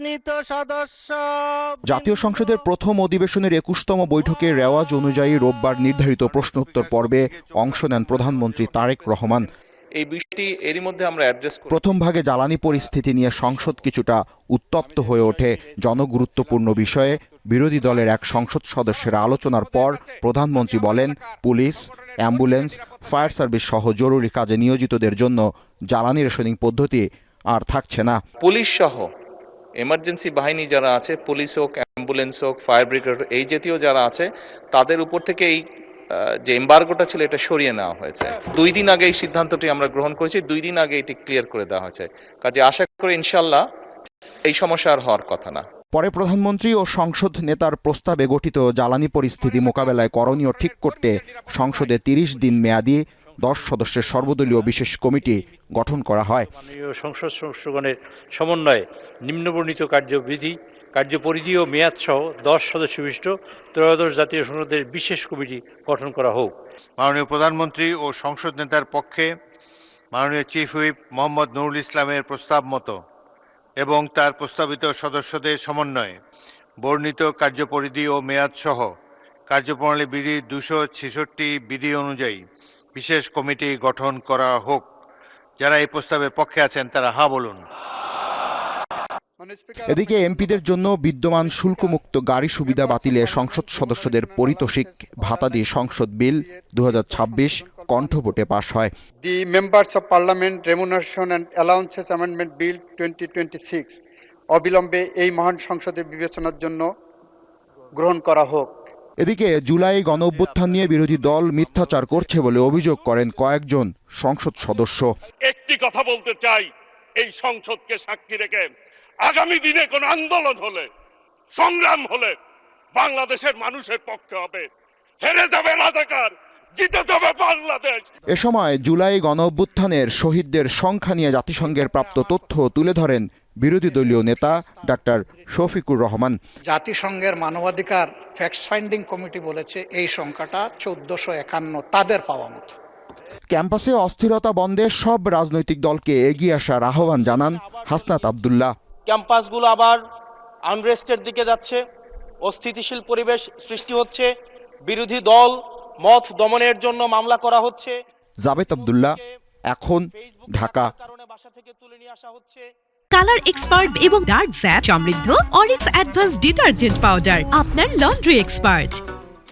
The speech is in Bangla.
মনোনীত সদস্য। জাতীয় সংসদের প্রথম অধিবেশনের ২১তম বৈঠকের রেওয়াজ অনুযায়ী রোববার নির্ধারিত প্রশ্নোত্তর পর্বে অংশ নেন প্রধানমন্ত্রী তারেক রহমান। এই বিষয়টি এরই মধ্যে আমরা অ্যাড্রেস করি। প্রথম ভাগে জ্বালানি পরিস্থিতি নিয়ে সংসদ কিছুটা উত্তপ্ত হয়ে ওঠে। জনগুরুত্বপূর্ণ বিষয়ে বিরোধী দলের এক সংসদ সদস্যের আলোচনার পর প্রধানমন্ত্রী বলেন, পুলিশ, অ্যাম্বুলেন্স, ফায়ার সার্ভিস সহ জরুরি কাজে নিয়োজিতদের জন্য জ্বালানি রেশনিং পদ্ধতি আর থাকছে না। পুলিশ সহ এমার্জেন্সি বাহিনী যারা আছে, পুলিশ হোক, অ্যাম্বুলেন্স হোক, ফায়ার ব্রিগেড, এই জাতীয় যারা আছে, তাদের উপর থেকে এই যে এমবার্গোটা ছিল এটা সরিয়ে নেওয়া হয়েছে। 2 দিন আগে এই সিদ্ধান্তটি আমরা গ্রহণ করেছি, 2 দিন আগে এটি ক্লিয়ার করে দেওয়া হয়েছে। কাজে আশা করি ইনশাল্লাহ এই সমস্যা আর হওয়ার কথা না। পরে প্রধানমন্ত্রী ও সংসদ নেতার প্রস্তাবে গঠিত জ্বালানি পরিস্থিতি মোকাবেলায় করণীয় ঠিক করতে সংসদে 30 দিন মেয়াদী 10 সদস্যের সর্বদলীয় বিশেষ কমিটি গঠন করা হয়। মাননীয় সংসদ সদস্যগণের সমন্বয়ে নিম্নবর্ণিত কার্যপরিধি ও মেয়াদ সহ 10 সদস্য বিশিষ্ট ত্রয়োদশ জাতীয় সংসদের বিশেষ কমিটি গঠন করা হোক। মাননীয় প্রধানমন্ত্রী ও সংসদ নেতার পক্ষে মাননীয় চিফ হুইপ মোহাম্মদ নুরুল ইসলামের প্রস্তাব মতো এবং তার প্রস্তাবিত সদস্যদের সমন্বয়ে বর্ণিত কার্যপরিধি ও মেয়াদ সহ কার্যপ্রণালী বিধি 266 বিধি অনুযায়ী বিশেষ কমিটি গঠন করা হোক। যারা এই প্রস্তাবের পক্ষে আছেন তারা হ্যাঁ বলুন। এদিকে এমপিদের জন্য বিদ্যমান শুল্কমুক্ত গাড়ি সুবিধা বাতিলে সংসদ সদস্যদের পারিতোষিক ভাতা দিয়ে সংসদ বিল 2026 কণ্ঠভোটে পাশ হয়। দি members of parliament remuneration and allowances amendment bill 2026 অবিলম্বে এই মহান সংসদের বিবেচনার জন্য গ্রহণ করা হোক। এদিকে জুলাই গণঅভ্যুত্থান নিয়ে বিরোধী দল মিথ্যাচার করছে বলে অভিযোগ করেন কয়েকজন সংসদ সদস্য। একটি কথা বলতে চাই, এই সংসদকে সাক্ষী রেখে আগামী দিনে কোন আন্দোলন হলে, সংগ্রাম হলে বাংলাদেশের মানুষের পক্ষে হবে। হেরে যাবে রাজাকার, জিতে যাবে বাংলাদেশ। এ সময় জুলাই গণঅভ্যুত্থানের শহীদদের সংখ্যা নিয়ে জাতিসংঘের প্রাপ্ত তথ্য তুলে ধরেন বিরোধী দলীয় নেতা ডাক্তার শফিকুর রহমান। জাতিসংঘের মানবাধিকার ফ্যাক্ট ফাইন্ডিং কমিটি বলেছে এই সংখ্যাটা 1451 তাদের পাওয়া মতো। ক্যাম্পাসে অস্থিরতা বন্ধে সব রাজনৈতিক দলকে এগিয়ে আসার আহ্বান জানান হাসনাত আব্দুল্লাহ। ক্যাম্পাসগুলো আবার আনরেস্টের দিকে যাচ্ছে, অস্থিতিশীল পরিবেশ সৃষ্টি হচ্ছে, বিরোধী দল মত দমনের জন্য মামলা করা হচ্ছে। জাবেদ আব্দুল্লাহ, এখন, ঢাকা। কালার এক্সপার্ট এবং ডার্ক জ্যাপ সমৃদ্ধ অরিক্স অ্যাডভান্স ডিটারজেন্ট পাউডার, আপনার লন্ড্রি এক্সপার্ট।